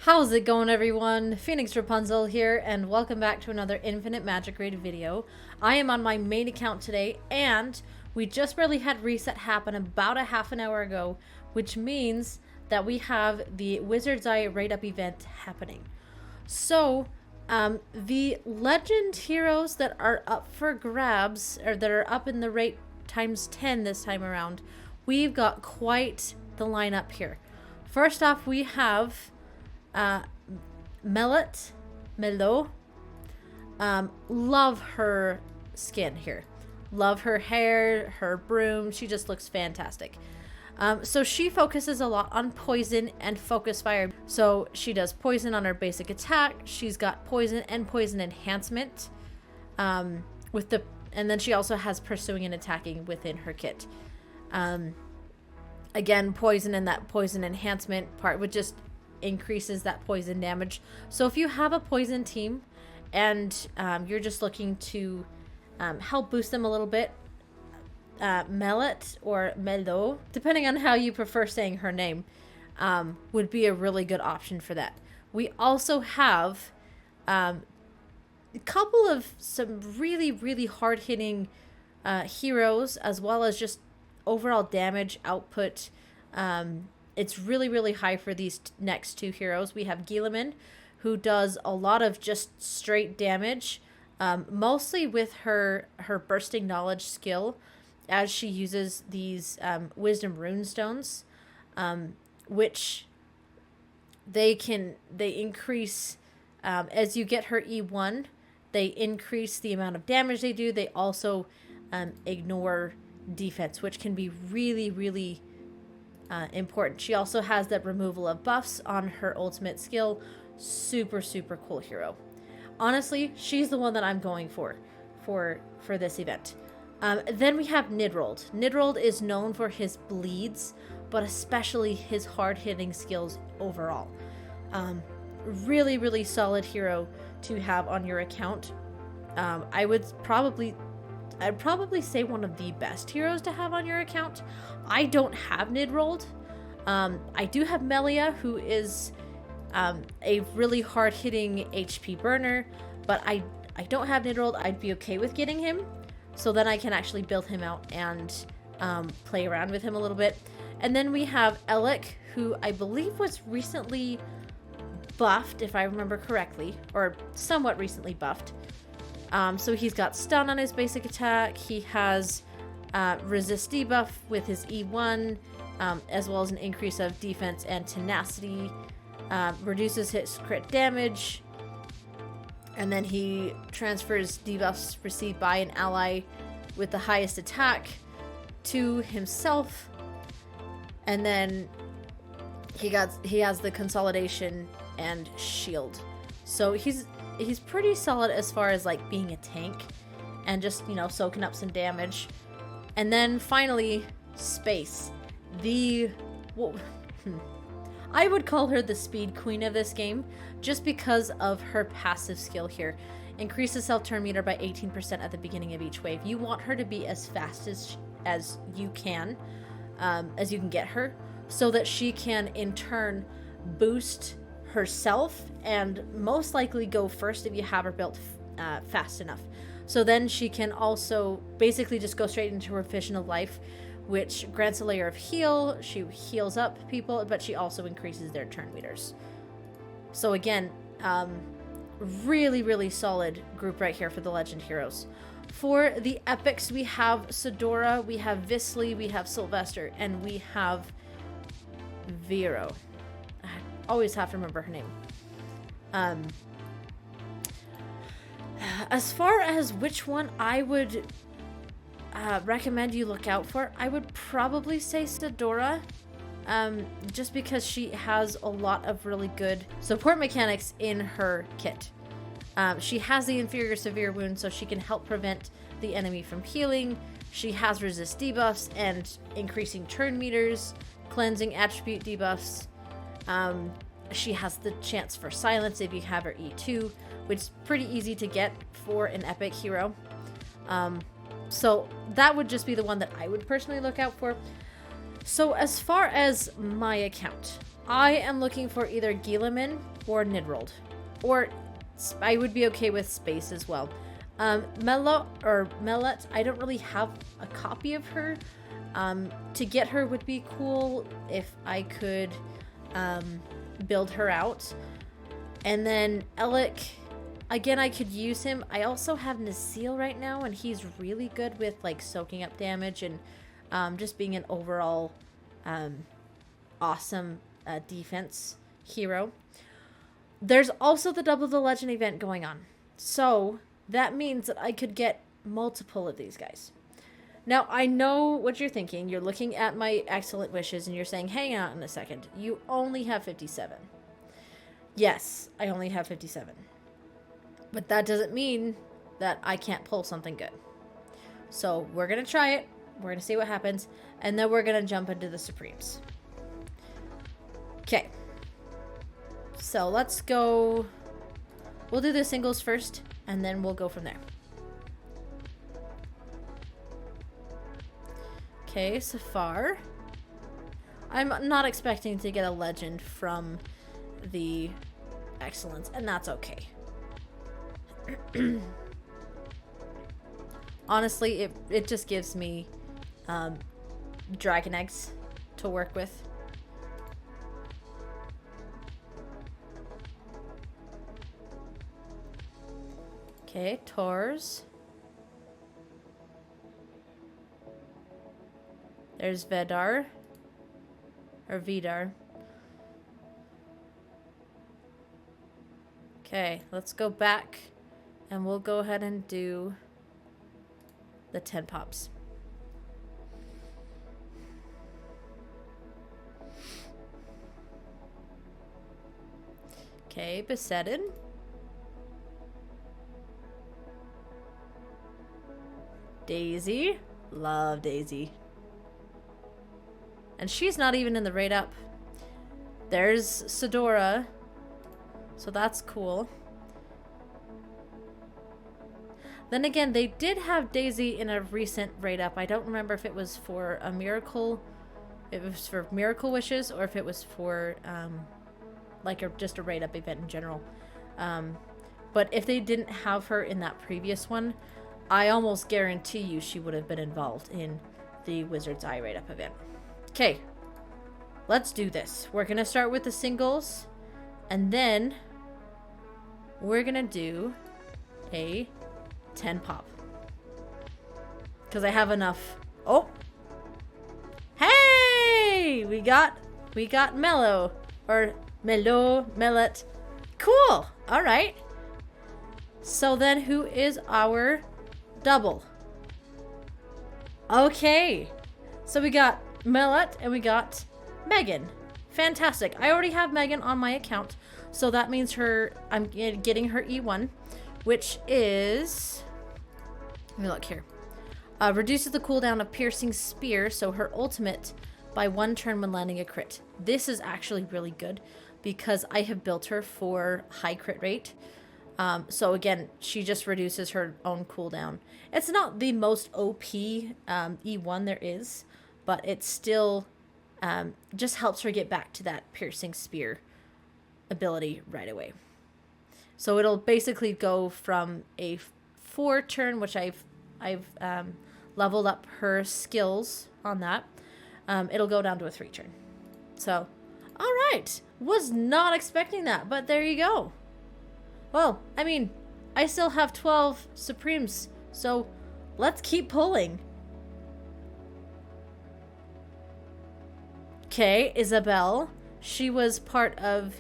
How's it going, everyone? Phoenix Rapunzel here, and welcome back to another Infinite Magicraid video. I am on my main account today, and we just barely had reset happen about a half an hour ago, which means that we have the Wizard's Eye Raid Up event happening. So, the legend heroes that are up for grabs, or that are up in the rate times 10 this time around, we've got quite the lineup here. First off, we have Melo. Love her skin here. Love her hair, her broom. She just looks fantastic. So she focuses a lot on poison and focus fire. So she does poison on her basic attack. She's got poison and poison enhancement. And then she also has pursuing and attacking within her kit. Again, poison and that poison enhancement part would just increases that poison damage. So if you have a poison team and you're just looking to help boost them a little bit, Melot or Melo, depending on how you prefer saying her name, would be a really good option for that. We also have a couple of some really hard-hitting heroes, as well as just overall damage output. It's really high for these next two heroes. We have Gilaman, who does a lot of just straight damage, mostly with her bursting knowledge skill, as she uses these wisdom runestones, which they increase as you get her E1. They increase the amount of damage they do. They also ignore defense, which can be really important. She also has that removal of buffs on her ultimate skill. Super cool hero. Honestly, she's the one that I'm going for this event. Then we have Nidrold. Nidrold is known for his bleeds, but especially his hard-hitting skills overall. Really solid hero to have on your account. I'd probably say one of the best heroes to have on your account. I don't have Nidrold. I do have Melia, who is a really hard-hitting HP burner, but I don't have Nidrold. I'd be okay with getting him, so then I can actually build him out and play around with him a little bit. And then we have Elec, who I believe was recently buffed, if I remember correctly, or somewhat recently buffed. So he's got stun on his basic attack. He has resist debuff with his E1, as well as an increase of defense and tenacity. Reduces his crit damage. And then he transfers debuffs received by an ally with the highest attack to himself. And then he has the consolidation and shield. So he's pretty solid as far as like being a tank and just, soaking up some damage. And then finally, Space. I would call her the speed queen of this game, just because of her passive skill here. Increases self-turn meter by 18% at the beginning of each wave. You want her to be as fast as you can get her, so that she can in turn boost herself and most likely go first if you have her built fast enough. So then she can also basically just go straight into her Vision of Life, which grants a layer of heal. She heals up people, but she also increases their turn meters. So again, really solid group right here for the legend heroes. For the epics, we have Sidora, we have Visly, we have Sylvester, and we have Vero. I always have to remember her name. As far as which one I would recommend you look out for, I would probably say Sidora, just because she has a lot of really good support mechanics in her kit. She has the inferior severe wound, so she can help prevent the enemy from healing. She has resist debuffs and increasing turn meters, cleansing attribute debuffs. She has the chance for silence if you have her E2, which is pretty easy to get for an epic hero. So that would just be the one that I would personally look out for. So as far as my account, I am looking for either Gilamin or Nidrold. Or I would be okay with Space as well. Melot, I don't really have a copy of her. To get her would be cool if I could build her out. And then Elec, again, I could use him. I also have Nasil right now, and he's really good with like soaking up damage and just being an overall awesome defense hero. There's also the Double the Legend event going on. So that means that I could get multiple of these guys. Now, I know what you're thinking. You're looking at my excellent wishes and you're saying, hang on a second. You only have 57. Yes, I only have 57. But that doesn't mean that I can't pull something good. So we're going to try it. We're going to see what happens. And then we're going to jump into the Supremes. Okay. So let's go. We'll do the singles first, and then we'll go from there. Okay, Safar. I'm not expecting to get a legend from the excellence, and that's okay. Honestly, it just gives me dragon eggs to work with. Okay, Tors. There's Vedar. Or Vidar. Okay, let's go back. And we'll go ahead and do the 10 pops. Okay, Besetted. Daisy. Love Daisy. And she's not even in the raid up. There's Sidora. So that's cool. Then again, they did have Daisy in a recent raid up. I don't remember if it was for a miracle. If it was for Miracle Wishes or if it was for just a raid up event in general. But if they didn't have her in that previous one, I almost guarantee you she would have been involved in the Wizard's Eye raid up event. Okay, let's do this. We're going to start with the singles, and then we're going to do a 10 pop. Because I have enough. Oh! Hey! We got Mellow. Or Melot. Cool! Alright. So then who is our double? Okay. So we got Melot and we got Megan. Fantastic. I already have Megan on my account. So that means I'm getting her E1, which is, let me look here. Reduces the cooldown of Piercing Spear, so her ultimate, by 1 turn when landing a crit. This is actually really good because I have built her for high crit rate. So again, she just reduces her own cooldown. It's not the most OP E1 there is, but it still just helps her get back to that Piercing Spear ability right away. So it'll basically go from a 4 turn, which I've leveled up her skills on that. It'll go down to a 3 turn. So, all right. Was not expecting that, but there you go. Well, I mean, I still have 12 Supremes, so let's keep pulling. Okay, Isabel. She was part of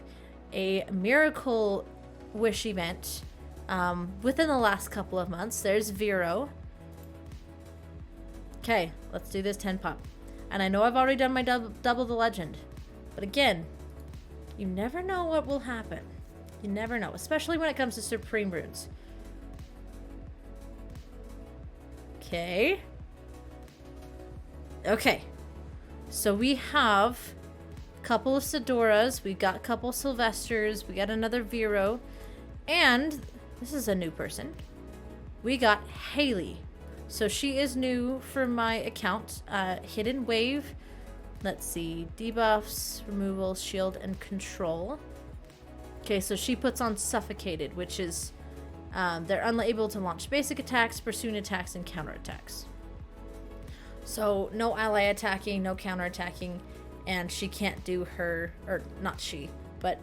a Miracle Wish event within the last couple of months. There's Vero. Okay, let's do this 10 pop. And I know I've already done my double the legend. But again, you never know what will happen. You never know, especially when it comes to Supreme Runes. Okay. Okay. So we have a couple of Sidoras. We've got a couple Sylvesters. We got another Vero. And this is a new person. We got Haley. So she is new for my account. Hidden Wave. Let's see. Debuffs, removal, shield, and control. Okay, so she puts on suffocated, which is they're unable to launch basic attacks, pursuing attacks, and counterattacks. So no ally attacking, no counterattacking, and she can't do her, or not she, but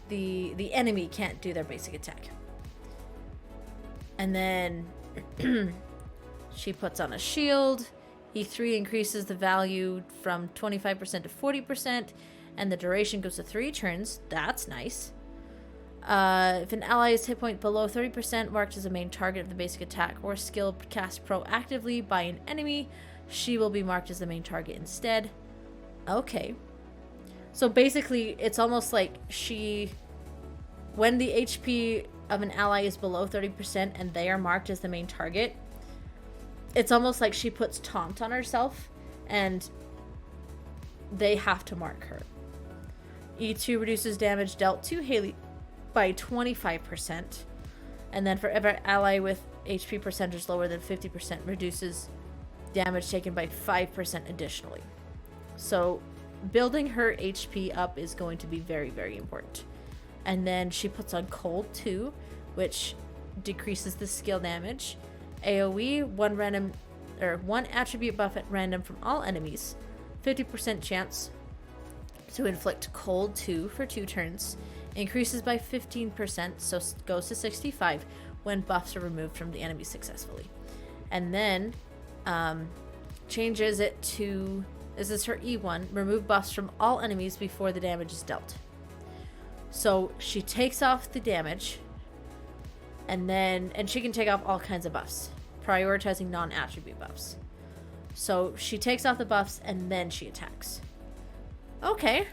the enemy can't do their basic attack. And then she puts on a shield. E3 increases the value from 25% to 40%, and the duration goes to 3 turns. That's nice. If an ally's hit point below 30% marked as a main target of the basic attack or skill cast proactively by an enemy, she will be marked as the main target instead. Okay. So basically, it's almost like when the HP of an ally is below 30% and they are marked as the main target, it's almost like she puts taunt on herself and they have to mark her. E2 reduces damage dealt to Haley by 25%. And then for every ally with HP percentage lower than 50% reduces damage taken by 5% additionally. So building her HP up is going to be very, very important. And then she puts on Cold 2, which decreases the skill damage. AoE, one attribute buff at random from all enemies. 50% chance to inflict Cold 2 for 2 turns. Increases by 15%, so goes to 65 when buffs are removed from the enemy successfully. And then changes it to, this is her E1, remove buffs from all enemies before the damage is dealt. So she takes off the damage, and she can take off all kinds of buffs, prioritizing non-attribute buffs. So she takes off the buffs and then she attacks. Okay.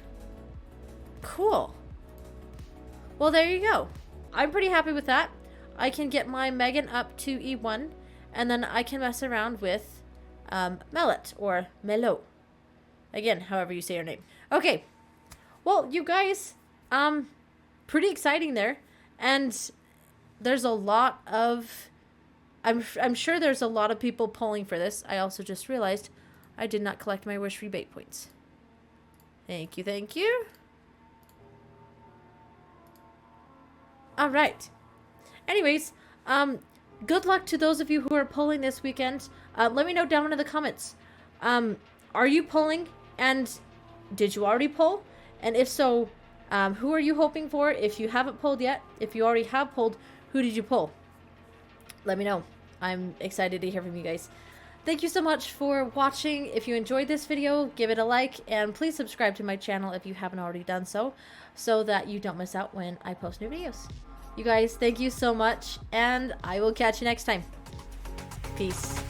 Cool. Well, there you go. I'm pretty happy with that. I can get my Megan up to E1, and then I can mess around with Melot, or Melo. Again, however you say your name. Okay. Well, you guys, pretty exciting there. And there's a lot of, I'm sure there's a lot of people polling for this. I also just realized I did not collect my wish rebate points. Thank you, thank you. All right. Anyways, good luck to those of you who are polling this weekend. Let me know down in the comments. Are you polling? And did you already poll? And if so, who are you hoping for? If you haven't polled yet, if you already have polled, who did you poll? Let me know. I'm excited to hear from you guys. Thank you so much for watching. If you enjoyed this video, give it a like, and please subscribe to my channel if you haven't already done so that you don't miss out when I post new videos. You guys, thank you so much, and I will catch you next time. Peace.